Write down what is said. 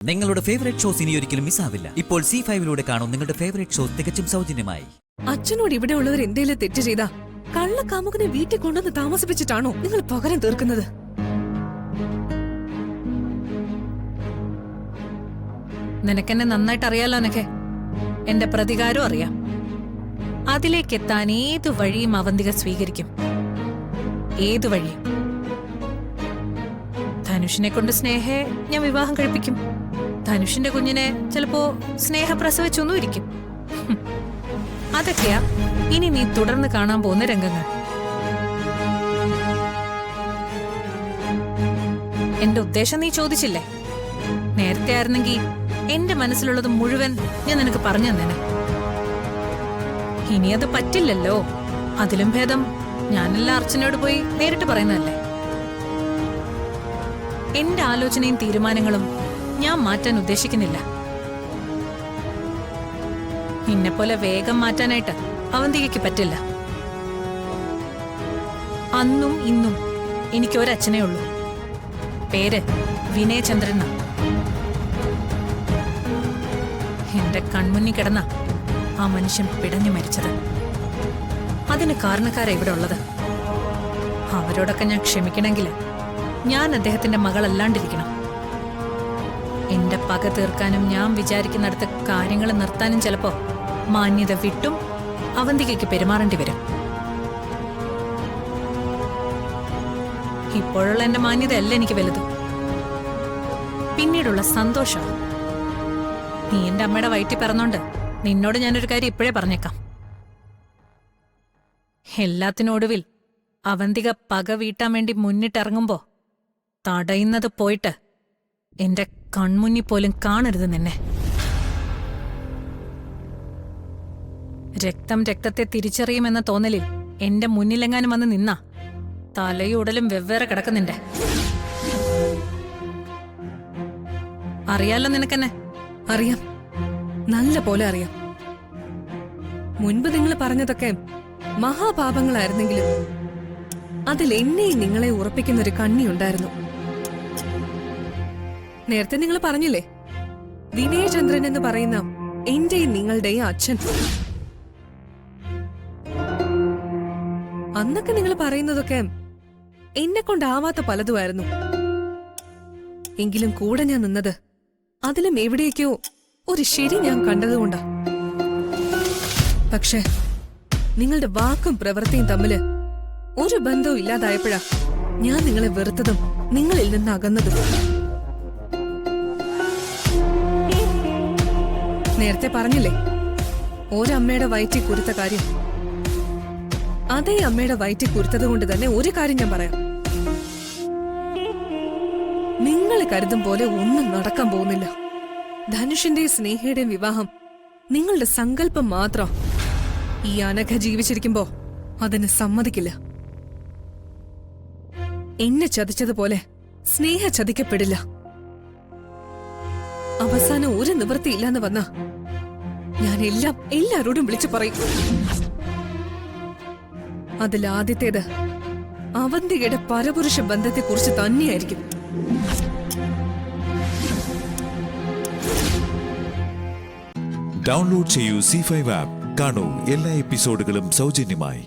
നിങ്ങളുടെ favourite shows ഇനി ഒരിക്കലും മിസ്സാവില്ല. ഇപ്പോൾ C5 കാണും നിങ്ങളുടെ ഫേവറേറ്റ് ഷോസ് തികച്ചും സൗജന്യമായി. അച്ഛനോട് ഇവിടെ ഉള്ളവർ എന്തെങ്കിലും തെറ്റ് ചെയ്താ കള്ളക്കാമുകനെ വീട്ടിൽ കൊണ്ടുവന്ന് താമസിപ്പിച്ചിട്ടാണോ നിങ്ങൾ പകരം തീർക്കുന്നത്? നിനക്കെന്നെ നന്നായിട്ട് അറിയാലോ. നിനക്ക് എന്റെ പ്രതികാരം അറിയാം. അതിലേക്ക് എത്താൻ ഏതു വഴിയും അവന്തിക സ്വീകരിക്കും. ഏതു വഴിയും. ധനുഷിനെ കൊണ്ട് സ്നേഹയെ ഞാൻ വിവാഹം കഴിപ്പിക്കും. ധനുഷിന്റെ കുഞ്ഞിനെ ചിലപ്പോ സ്നേഹ പ്രസവിച്ചൊന്നും ഇരിക്കും. അതൊക്കെയാ ഇനി നീ തുടർന്ന് കാണാൻ പോകുന്ന രംഗങ്ങൾ. എന്റെ ഉദ്ദേശം നീ ചോദിച്ചില്ലേ? നേരത്തെ ആയിരുന്നെങ്കിൽ എന്റെ മനസ്സിലുള്ളത് മുഴുവൻ ഞാൻ നിനക്ക് പറഞ്ഞു തന്നേനെ. ഇനി അത് പറ്റില്ലല്ലോ. അതിലും ഭേദം ഞാനെല്ലാം അർച്ചനയോട് പോയി നേരിട്ട് പറയുന്നതല്ലേ. എന്റെ ആലോചനയും തീരുമാനങ്ങളും ഞാൻ മാറ്റാൻ ഉദ്ദേശിക്കുന്നില്ല. നിന്നെപ്പോലെ വേഗം മാറ്റാനായിട്ട് അവന്തികയ്ക്ക് പറ്റില്ല. അന്നും ഇന്നും എനിക്കൊരച്ഛനേ ഉള്ളൂ. പേര് വിനയചന്ദ്രൻ. എന്റെ കൺമുന്നിൽ കിടന്ന ആ മനുഷ്യൻ പിടഞ്ഞു മരിച്ചത്. അതിന് കാരണക്കാരാ ഇവിടെ ഉള്ളത്. അവരോടൊക്കെ ഞാൻ ക്ഷമിക്കണമെങ്കിൽ ഞാൻ അദ്ദേഹത്തിന്റെ മകളല്ലാണ്ടിരിക്കണം. എന്റെ പക തീർക്കാനും ഞാൻ വിചാരിക്കുന്നിടത്ത് കാര്യങ്ങൾ നിർത്താനും ചിലപ്പോ മാന്യത വിട്ടും അവന്തികയ്ക്ക് പെരുമാറേണ്ടി വരും. ഇപ്പോഴുള്ള എന്റെ മാന്യതയല്ല എനിക്ക് വലുത്, പിന്നീടുള്ള സന്തോഷം. നീ എന്റെ അമ്മയുടെ വയറ്റിൽ പിറന്നോണ്ട് നിന്നോട് ഞാനൊരു കാര്യം ഇപ്പോഴേ പറഞ്ഞേക്കാം. എല്ലാത്തിനൊടുവിൽ അവന്തിക പക വീട്ടാൻ വേണ്ടി മുന്നിട്ടിറങ്ങുമ്പോ തടയുന്നത് പോയിട്ട് എന്റെ കൺമുന്നിൽ പോലും കാണരുത് നിന്നെ. രക്തം രക്തത്തെ തിരിച്ചറിയുമെന്ന തോന്നലിൽ എന്റെ മുന്നിലെങ്ങാനും വന്ന് നിന്നാ തലയുടലും വെവ്വേറെ കിടക്കുന്നുണ്ടെ. അറിയാലോ നിനക്കെന്നെ? അറിയാം, നല്ല പോലെ അറിയാം. മുൻപ് നിങ്ങൾ പറഞ്ഞതൊക്കെ മഹാപാപങ്ങളായിരുന്നെങ്കിലും അതിൽ എന്നെയും നിങ്ങളെ ഉറപ്പിക്കുന്ന ഒരു കണ്ണിയുണ്ടായിരുന്നു. നേരത്തെ നിങ്ങൾ പറഞ്ഞില്ലേ, വിനയചന്ദ്രൻ എന്ന് പറയുന്ന എന്റെയും നിങ്ങളുടെയും അച്ഛൻ. അന്നൊക്കെ നിങ്ങൾ പറയുന്നതൊക്കെ എന്നെ കൊണ്ടാവാത്ത പലതുമായിരുന്നു. എങ്കിലും കൂടെ ഞാൻ നിന്നത് അതിലും എവിടേക്കോ ഒരു ശരി ഞാൻ കണ്ടതുകൊണ്ടാ. പക്ഷെ നിങ്ങളുടെ വാക്കും പ്രവൃത്തിയും തമ്മില് ഒരു ബന്ധവും ഇല്ലാതായപ്പോഴാ ഞാൻ നിങ്ങളെ വെറുത്തതും നിങ്ങളിൽ നിന്ന് അകന്നതും. നേരത്തെ പറഞ്ഞില്ലേ, ഒരമ്മയുടെ വയറ്റിൽ കുരുത്ത കാര്യം. അതേ അമ്മയുടെ വയറ്റിൽ കുരുത്തത് കൊണ്ട് തന്നെ ഒരു കാര്യം ഞാൻ പറയാം. നിങ്ങൾ കരുതും പോലെ ഒന്നും നടക്കാൻ പോകുന്നില്ല. ധനുഷിന്റെയും സ്നേഹയുടെയും വിവാഹം നിങ്ങളുടെ സങ്കല്പം മാത്രം. ഈ അനഘ ജീവിച്ചിരിക്കുമ്പോ അതിന് സമ്മതിക്കില്ല. എന്നെ ചതിച്ചതുപോലെ സ്നേഹ ചതിക്കപ്പെടില്ല. അവസാനം ഒരു നിവൃത്തിയില്ലാന്ന് വന്ന ഞാൻ എല്ലാരോടും വിളിച്ചു പറയും. അതിലാദ്യത്തേത് അവന്തികയുടെ പരപുരുഷ ബന്ധത്തെക്കുറിച്ച് തന്നെയായിരിക്കും. ഡൗൺലോഡ് ചെയ്യൂ C5 ആപ്പ്. കാണൂ എല്ലാ എപ്പിസോഡുകളും സൗജന്യമായി.